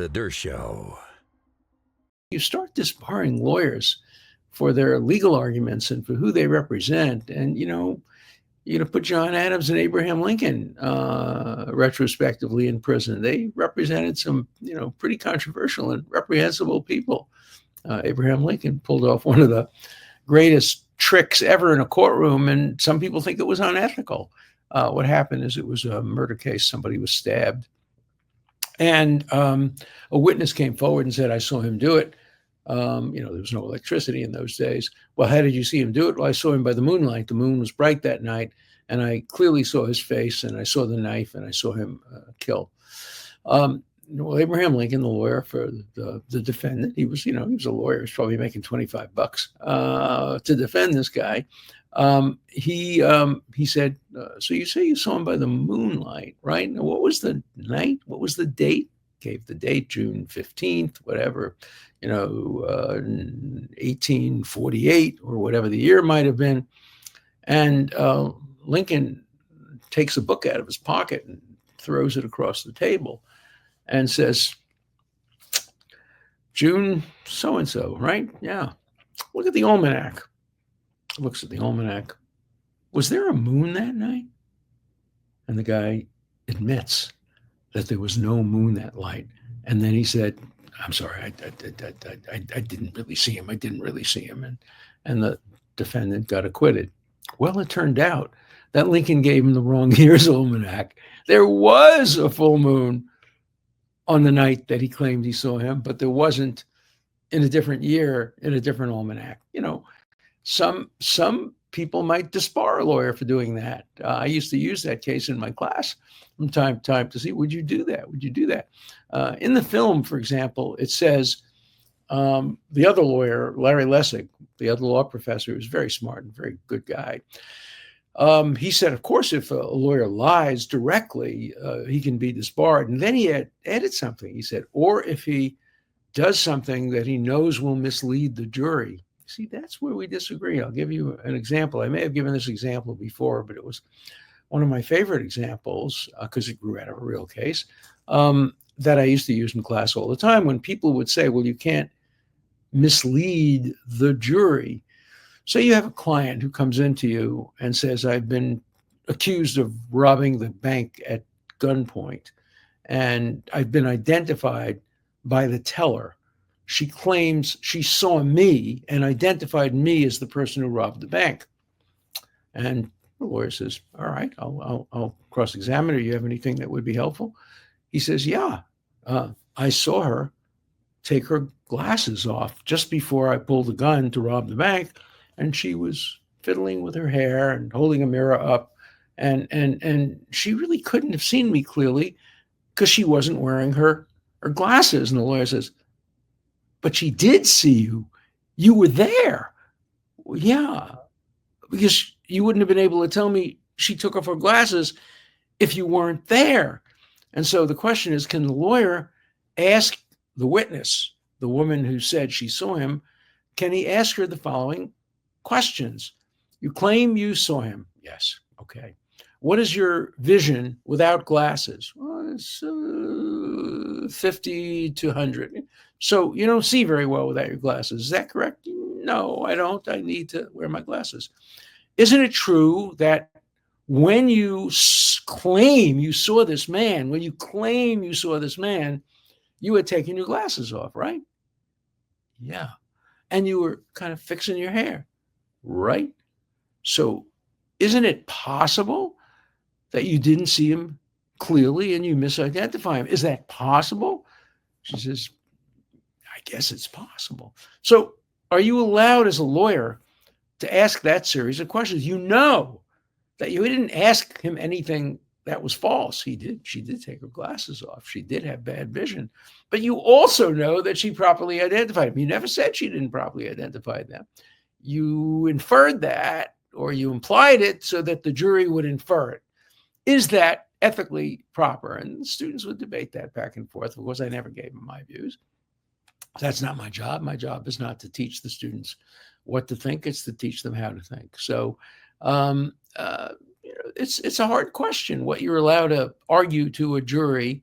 The Dershow. You start disbarring lawyers for their legal arguments and for who they represent. And, you're going to put John Adams and Abraham Lincoln retrospectively in prison. They represented some, pretty controversial and reprehensible people. Abraham Lincoln pulled off one of the greatest tricks ever in a courtroom, and some people think it was unethical. What happened is it was a murder case. Somebody was stabbed, and a witness came forward and said, I saw him do it. There was no electricity in those days. Well, how did you see him do it? Well, I saw him by the moonlight. The moon was bright that night, and I clearly saw his face, and I saw the knife, and I saw him kill. Well, Abraham Lincoln, the lawyer for the defendant, he was a lawyer. He was probably making $25 to defend this guy. He said, so you say you saw him by the moonlight, right? Now, what was the night? What was the date? Gave the date, June 15th, whatever, 1848 or whatever the year might have been. And Lincoln takes a book out of his pocket and throws it across the table and says, June so-and-so, right? Yeah. Look at the almanac. Looks at the almanac. Was there a moon that night? And the guy admits that there was no moon that night. And then he said, I'm sorry, I didn't really see him. I didn't really see him. And the defendant got acquitted. Well, it turned out that Lincoln gave him the wrong year's almanac. There was a full moon on the night that he claimed he saw him, but there wasn't in a different year, in a different almanac. Some people might disbar a lawyer for doing that. I used to use that case in my class from time to time to see, would you do that? Would you do that? In the film, for example, it says the other lawyer, Larry Lessig, the other law professor, who's very smart and very good guy, he said, of course, if a lawyer lies directly, he can be disbarred. And then he added something. He said, or if he does something that he knows will mislead the jury. See, that's where we disagree. I'll give you an example. I may have given this example before, but it was one of my favorite examples because it grew out of a real case that I used to use in class all the time when people would say, well, you can't mislead the jury. So you have a client who comes into you and says, I've been accused of robbing the bank at gunpoint, and I've been identified by the teller. She claims she saw me and identified me as the person who robbed the bank. And the lawyer says, all right, I'll cross-examine her. You have anything that would be helpful? He says, yeah, I saw her take her glasses off just before I pulled the gun to rob the bank. And she was fiddling with her hair and holding a mirror up. And she really couldn't have seen me clearly because she wasn't wearing her glasses. And the lawyer says, but she did see you. You were there. Well, yeah, because you wouldn't have been able to tell me she took off her glasses if you weren't there. And so the question is, can the lawyer ask the witness, the woman who said she saw him, can he ask her the following questions? You claim you saw him. Yes. Okay. What is your vision without glasses? Well, it's 50 to 100. So you don't see very well without your glasses. Is that correct? No, I don't. I need to wear my glasses. Isn't it true that when you claim you saw this man, you had taken your glasses off, right? Yeah. And you were kind of fixing your hair, right? So isn't it possible that you didn't see him clearly and you misidentify him? Is that possible? She says, I guess it's possible. So are you allowed as a lawyer to ask that series of questions? You know that you didn't ask him anything that was false. She did take her glasses off. She did have bad vision. But you also know that she properly identified him. You never said she didn't properly identify them. You inferred that, or you implied it so that the jury would infer it. Is that ethically proper? And the students would debate that back and forth. Of course, I never gave them my views. That's not my job. My job is not to teach the students what to think. It's to teach them how to think. So it's a hard question what you're allowed to argue to a jury